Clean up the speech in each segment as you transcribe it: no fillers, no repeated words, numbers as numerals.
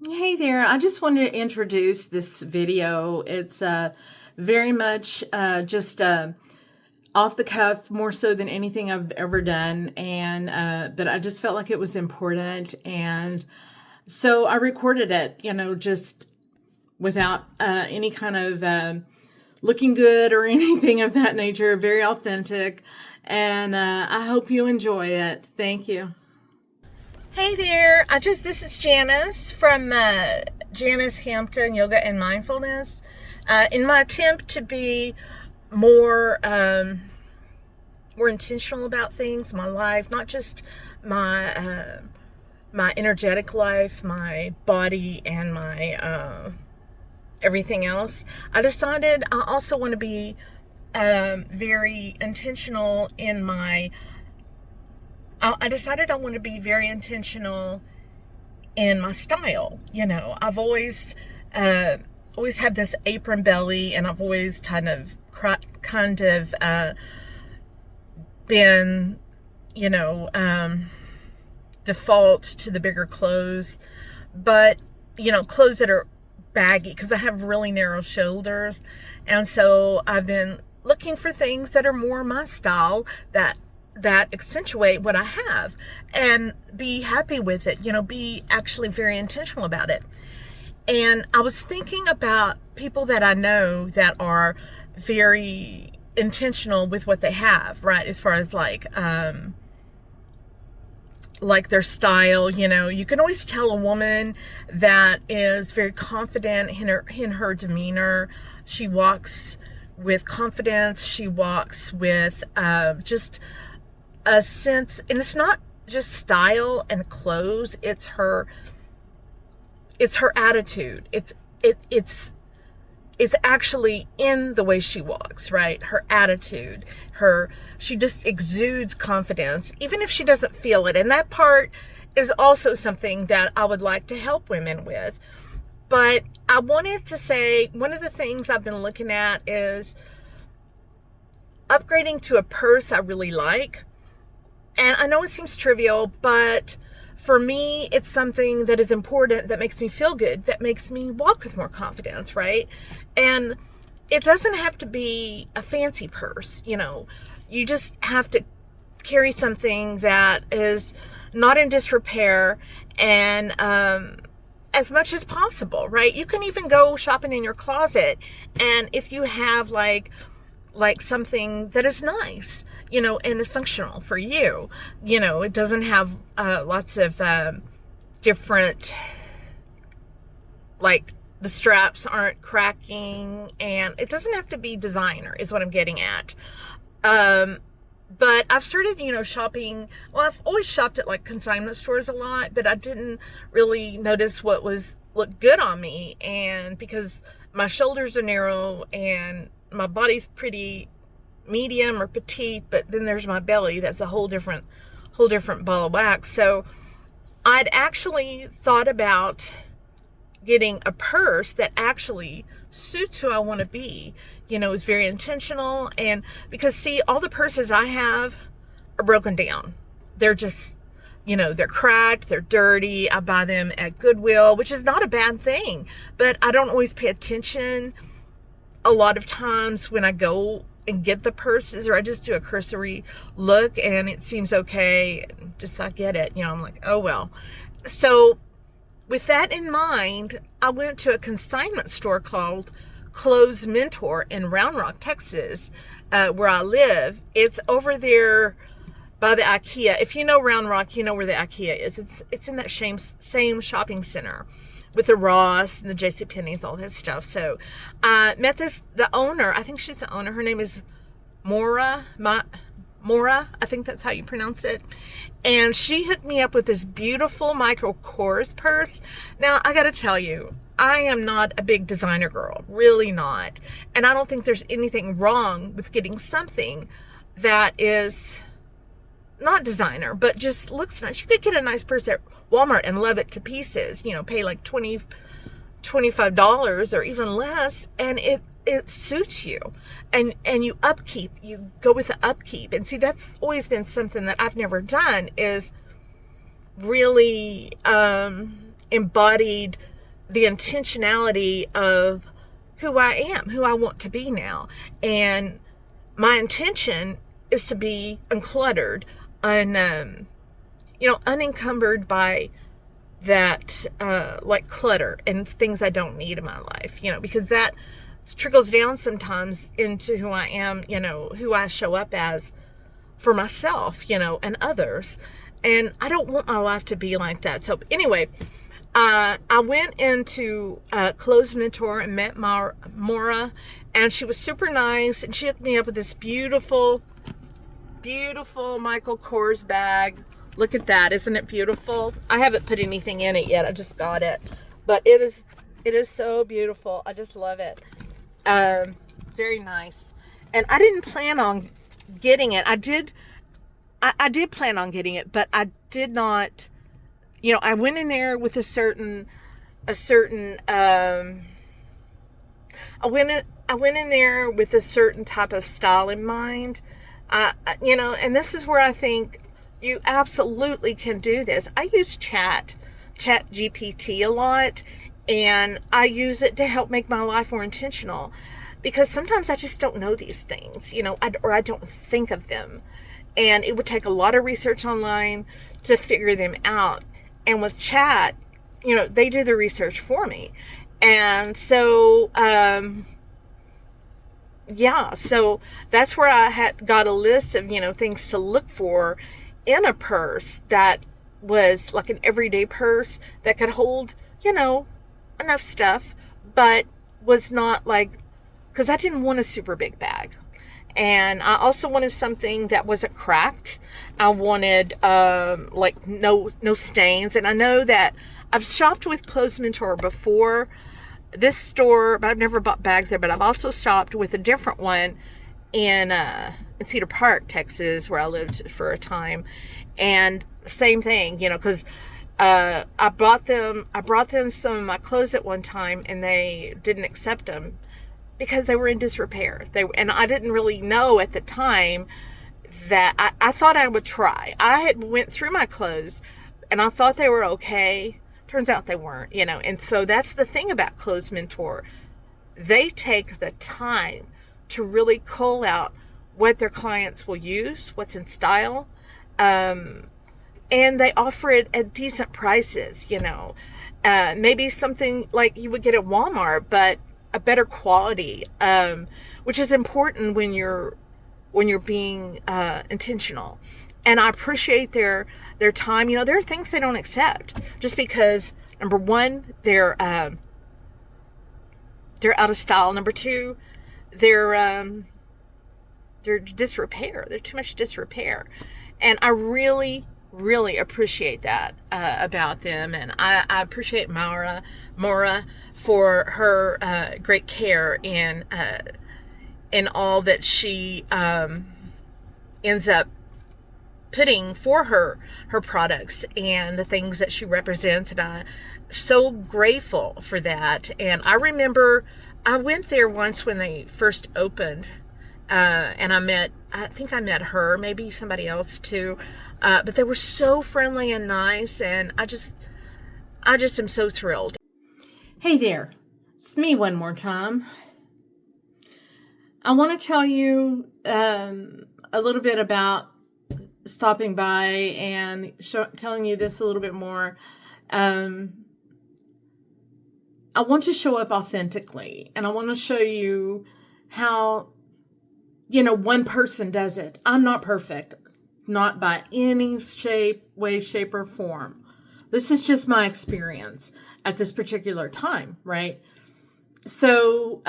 Hey there, I just wanted to introduce this video. It's very much just off the cuff, more so than anything I've ever done, and but I just felt like it was important, and so I recorded it, just without any kind of looking good or anything of that nature, very authentic, and I hope you enjoy it. Thank you. Hey there, this is Janice from Janice Hampton Yoga and Mindfulness. In my attempt to be more more intentional about things, my life, not just my energetic life, my body, and my everything else, I decided I also want to be very intentional in my I decided I want to be very intentional in my style. I've always had this apron belly, and I've always been, default to the bigger clothes, but clothes that are baggy because I have really narrow shoulders, and so I've been looking for things that are more my style, that accentuate what I have, and be happy with it, be actually very intentional about it. And I was thinking about people that I know that are very intentional with what they have, right? As far as like their style, you can always tell a woman that is very confident in her demeanor. She walks with confidence. She walks with just a sense, and it's not just style and clothes, it's her attitude. It's actually in the way she walks, right? Her attitude, she just exudes confidence, even if she doesn't feel it. And that part is also something that I would like to help women with. But I wanted to say, one of the things I've been looking at is upgrading to a purse I really like. And I know it seems trivial, but for me, it's something that is important, that makes me feel good, that makes me walk with more confidence, right? And it doesn't have to be a fancy purse, you just have to carry something that is not in disrepair, and as much as possible, right? You can even go shopping in your closet, and if you have like something that is nice, and is functional for you, it doesn't have lots of different, like the straps aren't cracking, and it doesn't have to be designer is what I'm getting at. But I've started, shopping. Well, I've always shopped at like consignment stores a lot, but I didn't really notice what looked good on me. And because my shoulders are narrow and my body's pretty medium or petite, but then there's my belly, that's a whole different ball of wax. So I'd actually thought about getting a purse that actually suits who I want to be, is very intentional. And because, see, all the purses I have are broken down. They're just, they're cracked, they're dirty. I buy them at Goodwill, which is not a bad thing, but I don't always pay attention a lot of times when I go and get the purses, or I just do a cursory look and it seems okay, just I get it, I'm like, oh well. So with that in mind, I went to a consignment store called Clothes Mentor in Round Rock, Texas, where I live. It's over there by the IKEA. If you know Round Rock, you know where the IKEA is. It's in that same shopping center with the Ross and the JCPenney's, all that stuff. So I met the owner. I think she's the owner. Her name is Mora. I think that's how you pronounce it. And she hooked me up with this beautiful Michael Kors purse. Now, I got to tell you, I am not a big designer girl, really not. And I don't think there's anything wrong with getting something that is not designer, but just looks nice. You could get a nice purse at Walmart and love it to pieces, pay like $25 or even less, and it suits you, and you go with the upkeep. And see, that's always been something that I've never done, is really embodied the intentionality of who I am, who I want to be now. And my intention is to be uncluttered, unencumbered by that, like clutter and things I don't need in my life, because that trickles down sometimes into who I am, who I show up as for myself, and others. And I don't want my life to be like that. So anyway, I went into Closed Mentor and met Maura, and she was super nice, and she hooked me up with this beautiful, beautiful Michael Kors bag. Look at that. Isn't it beautiful? I haven't put anything in it yet. I just got it. But it is so beautiful. I just love it. Very nice. And I didn't plan on getting it. I did plan on getting it, but I did not, I went in there with I went in there with a certain type of style in mind. And this is where I think you absolutely can do this. I use Chat GPT a lot, and I use it to help make my life more intentional, because sometimes I just don't know these things, or I don't think of them. And it would take a lot of research online to figure them out. And with Chat, they do the research for me. And so, so that's where I got a list of, things to look for in a purse that was like an everyday purse that could hold, enough stuff, but was not like, because I didn't want a super big bag. And I also wanted something that wasn't cracked. I wanted like no stains. And I know that I've shopped with Closed Mentor before, this store, but I've never bought bags there. But I've also shopped with a different one in Cedar Park, Texas, where I lived for a time. And same thing, because I brought them some of my clothes at one time, and they didn't accept them because they were in disrepair. And I didn't really know at the time that I thought I would try. I had went through my clothes and I thought they were okay. Turns out they weren't, And so that's the thing about Closed Mentor. They take the time to really cull out what their clients will use, what's in style. And they offer it at decent prices, maybe something like you would get at Walmart, but a better quality, which is important when you're being intentional. And I appreciate their time. There are things they don't accept just because, number one, they're out of style. Number two, they're disrepair. They're too much disrepair. And I really, really appreciate that about them. And I appreciate Maura for her great care in all that she ends up putting for her products and the things that she represents. And I'm so grateful for that. And I remember I went there once when they first opened, and I think I met her, maybe somebody else too. But they were so friendly and nice, and I just am so thrilled. Hey there, it's me one more time. I want to tell you a little bit about stopping by and telling you this a little bit more. I want to show up authentically, and I want to show you how, one person does it. I'm not perfect, not by any way, shape, or form. This is just my experience at this particular time, right? So,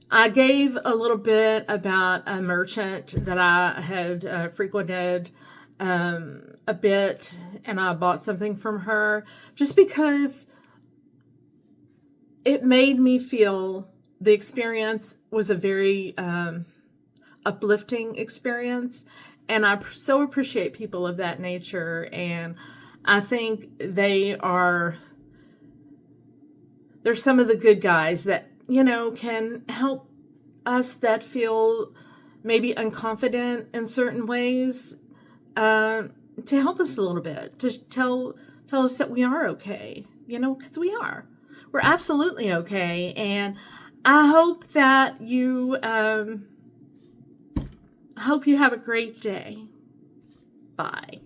I gave a little bit about a merchant that I had frequented a bit, and I bought something from her just because it made me feel the experience was a very uplifting experience. And I so appreciate people of that nature. And I think they're some of the good guys that, can help us that feel maybe unconfident in certain ways, to help us a little bit, to tell us that we are okay. because we are. We're absolutely okay. And I hope that I hope you have a great day. Bye.